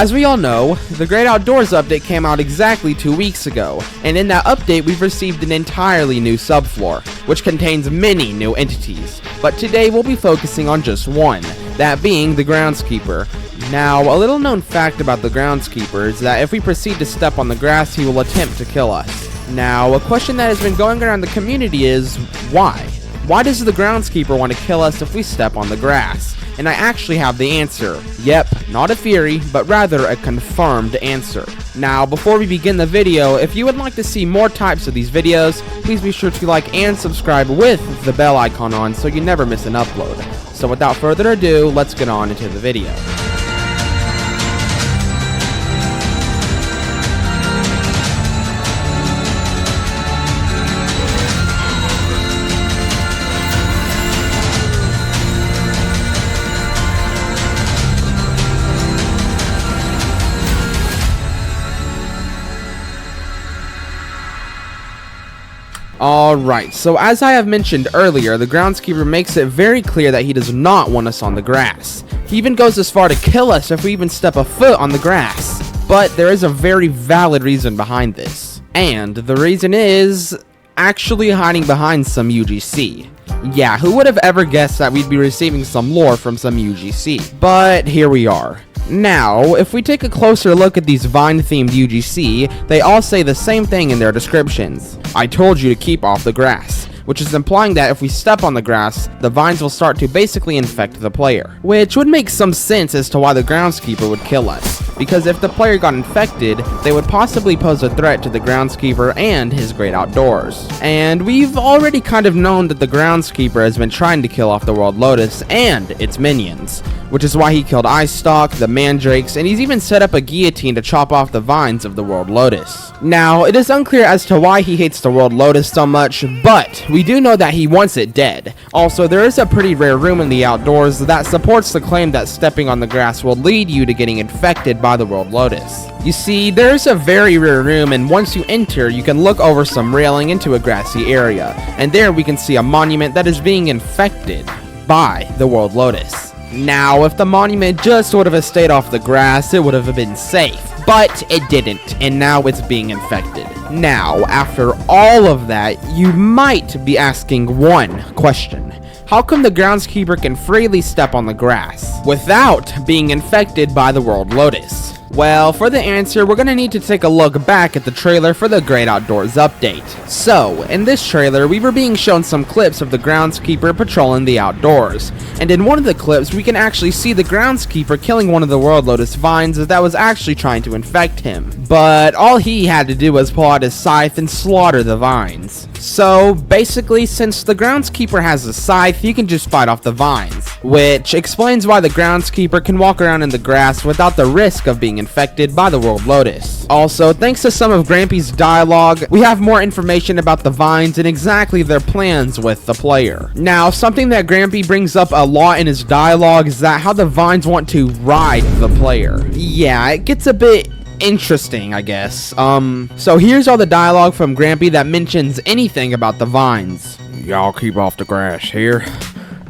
As we all know, the Great Outdoors update came out exactly 2 weeks ago, and in that update we've received an entirely new subfloor, which contains many new entities. But today we'll be focusing on just one, that being the Groundskeeper. Now, a little known fact about the Groundskeeper is that if we proceed to step on the grass, he will attempt to kill us. Now, a question that has been going around the community is, why? Why does the Groundskeeper want to kill us if we step on the grass? And I actually have the answer. Yep, not a theory, but rather a confirmed answer. Now, before we begin the video, if you would like to see more types of these videos, please be sure to like and subscribe with the bell icon on so you never miss an upload. So without further ado, let's get on into the video. Alright, so as I have mentioned earlier, the Groundskeeper makes it very clear that he does not want us on the grass. He even goes as far to kill us if we even step a foot on the grass. But there is a very valid reason behind this. And the reason is actually hiding behind some UGC. Yeah, who would have ever guessed that we'd be receiving some lore from some UGC? But here we are. Now, if we take a closer look at these Vine-themed UGC, they all say the same thing in their descriptions. I told you to keep off the grass, which is implying that if we step on the grass, the vines will start to basically infect the player. Which would make some sense as to why the Groundskeeper would kill us, because if the player got infected, they would possibly pose a threat to the Groundskeeper and his Great Outdoors. And we've already kind of known that the Groundskeeper has been trying to kill off the World Lotus and its minions, which is why he killed Icestalk, the Mandrakes, and he's even set up a guillotine to chop off the vines of the World Lotus. Now, it is unclear as to why he hates the World Lotus so much, but we do know that he wants it dead. Also, there is a pretty rare room in the outdoors that supports the claim that stepping on the grass will lead you to getting infected by the World Lotus. You see, there's a very rare room, and once you enter, you can look over some railing into a grassy area, and there we can see a monument that is being infected by the World Lotus. Now, if the monument just sort of stayed off the grass, it would have been safe. But it didn't, and now it's being infected. Now, after all of that, you might be asking one question. How come the Groundskeeper can freely step on the grass without being infected by the World Lotus? Well, for the answer, we're going to need to take a look back at the trailer for the Great Outdoors update. So, in this trailer, we were being shown some clips of the Groundskeeper patrolling the outdoors. And in one of the clips, we can actually see the Groundskeeper killing one of the World Lotus vines that was actually trying to infect him. But all he had to do was pull out his scythe and slaughter the vines. So, basically, since the Groundskeeper has a scythe, he can just fight off the vines. Which explains why the Groundskeeper can walk around in the grass without the risk of being infected by the World Lotus. Also, thanks to some of Grampy's dialogue, we have more information about the vines and exactly their plans with the player. Now, something that Grampy brings up a lot in his dialogue is that how the vines want to ride the player. Yeah, it gets a bit interesting, I guess. So here's all the dialogue from Grampy that mentions anything about the vines. Y'all keep off the grass here.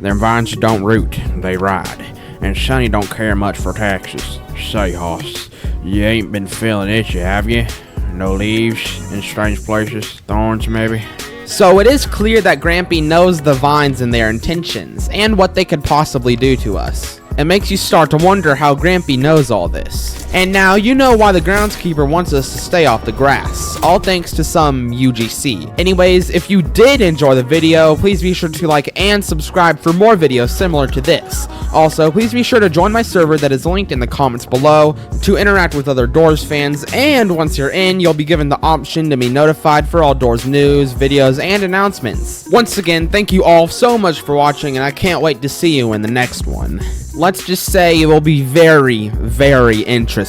Them vines don't root, they ride. And Sonny don't care much for taxes. Say, hoss, you ain't been feeling itchy, have you? No leaves in strange places, thorns maybe? So it is clear that Grampy knows the vines and their intentions, and what they could possibly do to us. It makes you start to wonder how Grampy knows all this. And now you know why the Groundskeeper wants us to stay off the grass, all thanks to some UGC. Anyways, if you did enjoy the video, please be sure to like and subscribe for more videos similar to this. Also, please be sure to join my server that is linked in the comments below to interact with other Doors fans, and once you're in, you'll be given the option to be notified for all Doors news, videos, and announcements. Once again, thank you all so much for watching, and I can't wait to see you in the next one. Let's just say it will be very, very interesting.